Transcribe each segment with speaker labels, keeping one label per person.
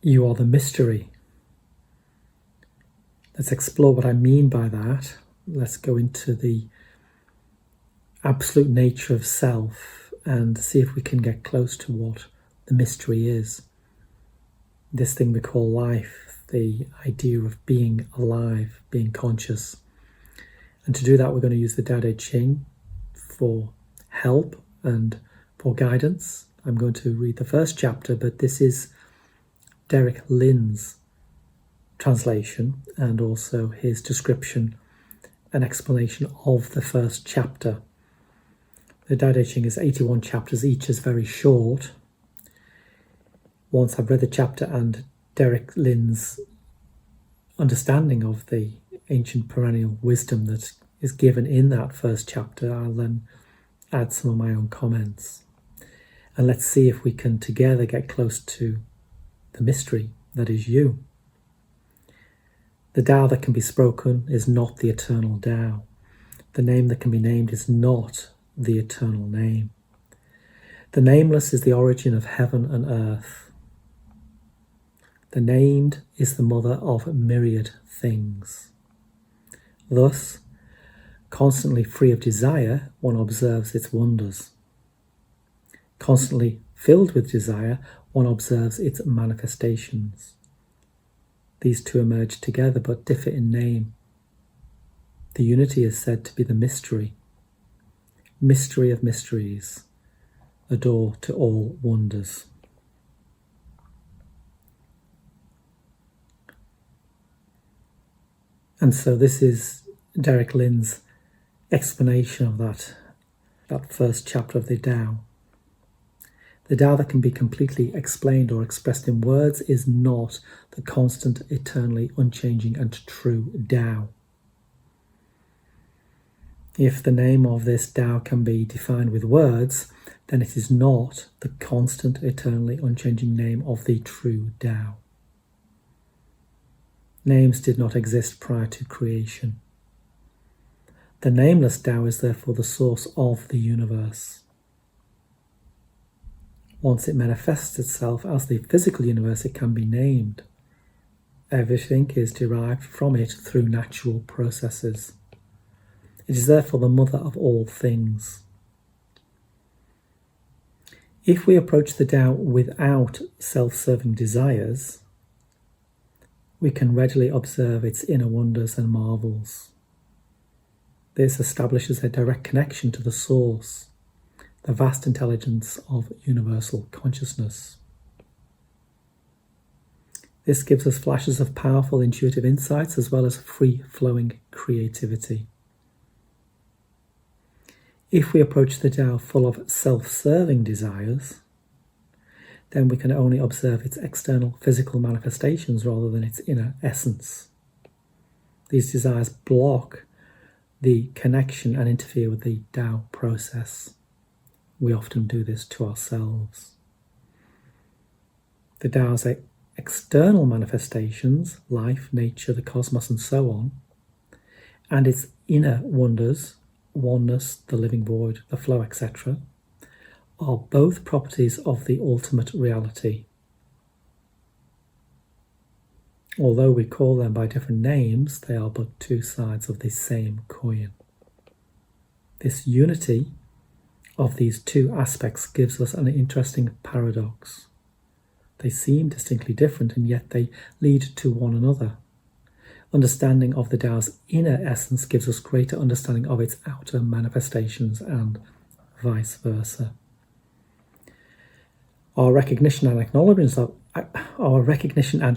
Speaker 1: You are the mystery. Let's explore what I mean by that. Let's go into the absolute nature of self and see if we can get close to what the mystery is. This thing we call life, the idea of being alive, being conscious. And to do that, we're going to use the Tao Te Ching for help and for guidance. I'm going to read the first chapter, but this is Derek Lin's translation and also his description and explanation of the first chapter. The Tao Te Ching is 81 chapters, each is very short. Once I've read the chapter and Derek Lin's understanding of the ancient perennial wisdom that is given in that first chapter, I'll then add some of my own comments. And let's see if we can together get close to the mystery that is you. The Tao that can be spoken is not the eternal Tao. The name that can be named is not the eternal name. The nameless is the origin of heaven and earth. The named is the mother of myriad things. Thus, constantly free of desire, one observes its wonders. Constantly filled with desire, one observes its manifestations. These two emerge together but differ in name. The unity is said to be the mystery. Mystery of mysteries, the door to all wonders. And so this is Derek Lin's explanation of that first chapter of the Tao. The Tao that can be completely explained or expressed in words is not the constant, eternally unchanging and true Tao. If the name of this Tao can be defined with words, then it is not the constant, eternally unchanging name of the true Tao. Names did not exist prior to creation. The nameless Tao is therefore the source of the universe. Once it manifests itself as the physical universe, it can be named. Everything is derived from it through natural processes. It is therefore the mother of all things. If we approach the Tao without self-serving desires, we can readily observe its inner wonders and marvels. This establishes a direct connection to the source, the vast intelligence of universal consciousness. This gives us flashes of powerful intuitive insights as well as free-flowing creativity. If we approach the Tao full of self-serving desires, then we can only observe its external physical manifestations rather than its inner essence. These desires block the connection and interfere with the Tao process. We often do this to ourselves. The Tao's external manifestations, life, nature, the cosmos, and so on, and its inner wonders, oneness, the living void, the flow, etc., are both properties of the ultimate reality. Although we call them by different names, they are but two sides of the same coin. This unity of these two aspects gives us an interesting paradox. They seem distinctly different, and yet they lead to one another. Understanding of the Tao's inner essence gives us greater understanding of its outer manifestations, and vice versa. Our recognition and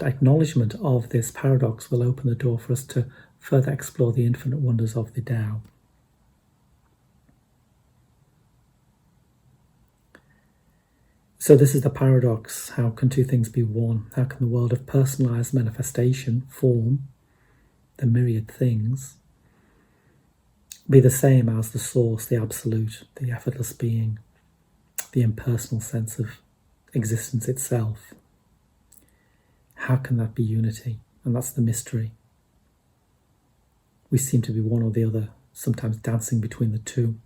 Speaker 1: acknowledgement of this paradox will open the door for us to further explore the infinite wonders of the Tao. So this is the paradox. How can two things be one? How can the world of personalized manifestation, form, the myriad things, be the same as the source, the absolute, the effortless being, the impersonal sense of existence itself? How can that be unity? And that's the mystery. We seem to be one or the other, sometimes dancing between the two.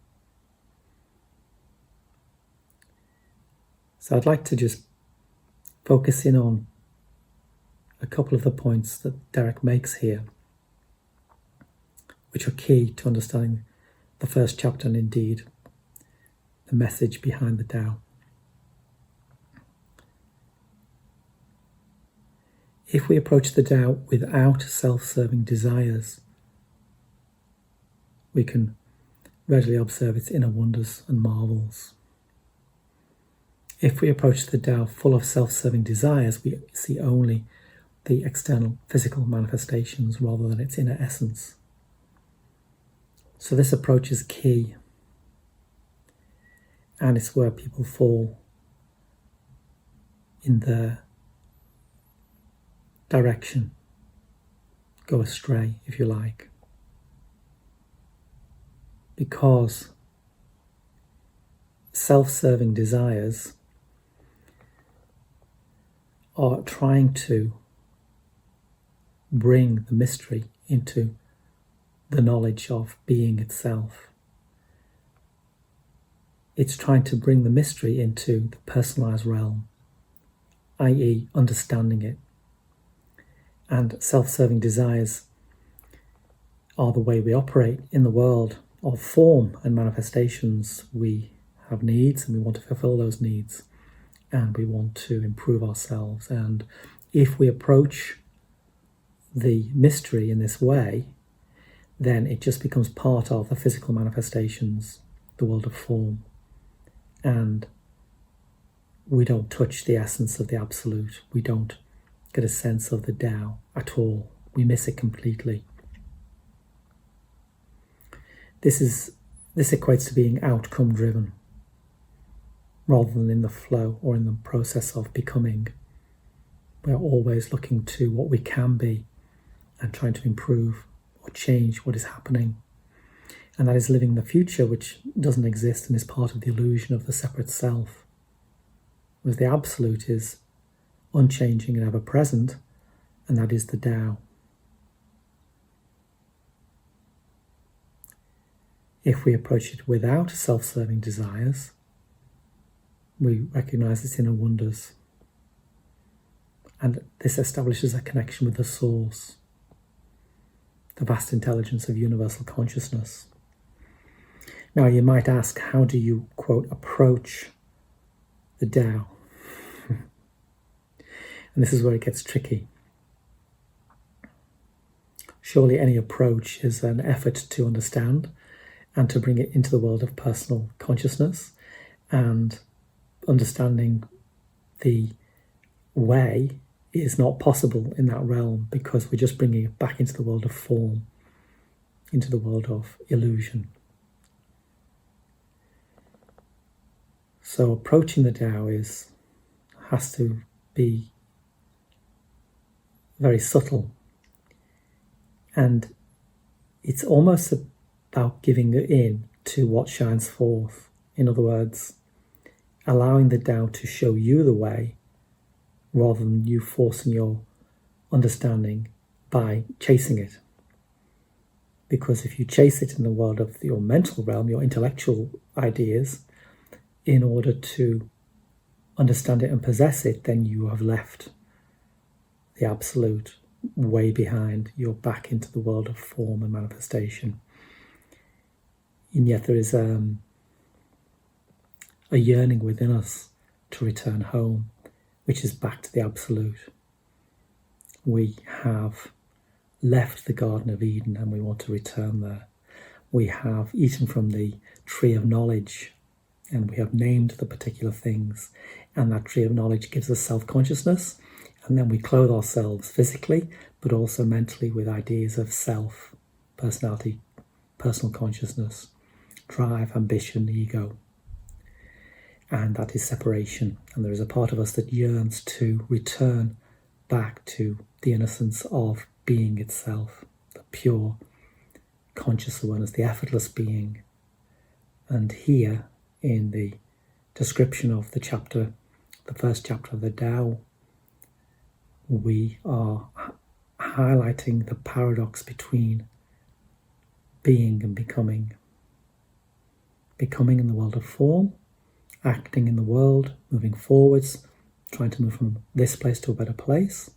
Speaker 1: So I'd like to just focus in on a couple of the points that Derek makes here, which are key to understanding the first chapter and indeed the message behind the Tao. If we approach the Tao without self-serving desires, we can readily observe its inner wonders and marvels. If we approach the Tao full of self-serving desires, we see only the external physical manifestations rather than its inner essence. So this approach is key, and it's where people fall in their direction, go astray, if you like, because self-serving desires are trying to bring the mystery into the knowledge of being itself. It's trying to bring the mystery into the personalized realm, i.e. understanding it. And self-serving desires are the way we operate in the world of form and manifestations. We have needs and we want to fulfill those needs, and we want to improve ourselves. And if we approach the mystery in this way, then it just becomes part of the physical manifestations, the world of form, and we don't touch the essence of the absolute. We don't get a sense of the Tao at all. We miss it completely. This equates to being outcome driven rather than in the flow or in the process of becoming. We're always looking to what we can be and trying to improve or change what is happening. And that is living the future, which doesn't exist and is part of the illusion of the separate self. Whereas the absolute is unchanging and ever present, and that is the Tao. If we approach it without self-serving desires, we recognize its inner wonders, and this establishes a connection with the source, the vast intelligence of universal consciousness. Now you might ask, how do you, quote, approach the Tao? And this is where it gets tricky. Surely any approach is an effort to understand and to bring it into the world of personal consciousness, and understanding the way is not possible in that realm because we're just bringing it back into the world of form, into the world of illusion. So approaching the Tao has to be very subtle, and it's almost about giving in to what shines forth. In other words, allowing the Tao to show you the way rather than you forcing your understanding by chasing it. Because if you chase it in the world of your mental realm, your intellectual ideas, in order to understand it and possess it, then you have left the absolute way behind. You're back into the world of form and manifestation. And yet there is a yearning within us to return home, which is back to the absolute. We have left the Garden of Eden and we want to return there. We have eaten from the tree of knowledge and we have named the particular things, and that tree of knowledge gives us self-consciousness, and then we clothe ourselves physically but also mentally with ideas of self, personality, personal consciousness, drive, ambition, ego. And that is separation. And there is a part of us that yearns to return back to the innocence of being itself, the pure conscious awareness, the effortless being. And here, in the description of the chapter, the first chapter of the Tao, we are highlighting the paradox between being and becoming. Becoming in the world of form, acting in the world, moving forwards, trying to move from this place to a better place,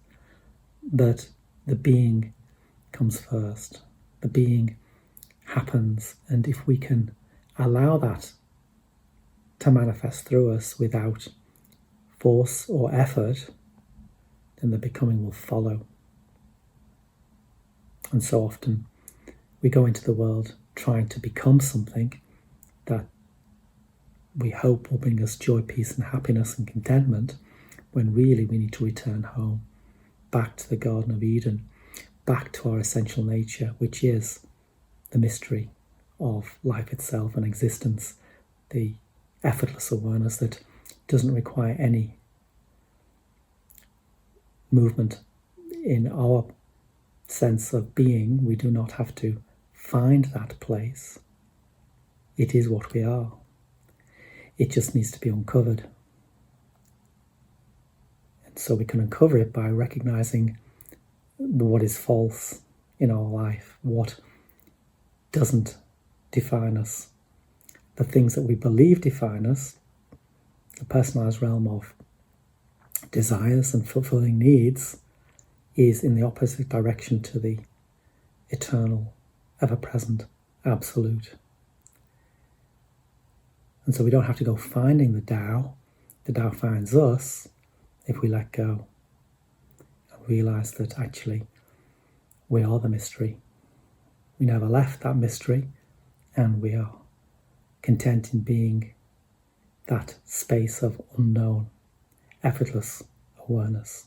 Speaker 1: that the being comes first. The being happens, and if we can allow that to manifest through us without force or effort, then the becoming will follow. And so often we go into the world trying to become something that we hope will bring us joy, peace and happiness and contentment, when really we need to return home, back to the Garden of Eden, back to our essential nature, which is the mystery of life itself and existence, the effortless awareness that doesn't require any movement in our sense of being. We do not have to find that place. It is what we are. It just needs to be uncovered. And so we can uncover it by recognizing what is false in our life, what doesn't define us. The things that we believe define us, the personalized realm of desires and fulfilling needs, is in the opposite direction to the eternal, ever-present, absolute. And so we don't have to go finding the Tao. The Tao finds us if we let go and realize that actually we are the mystery. We never left that mystery, and we are content in being that space of unknown, effortless awareness.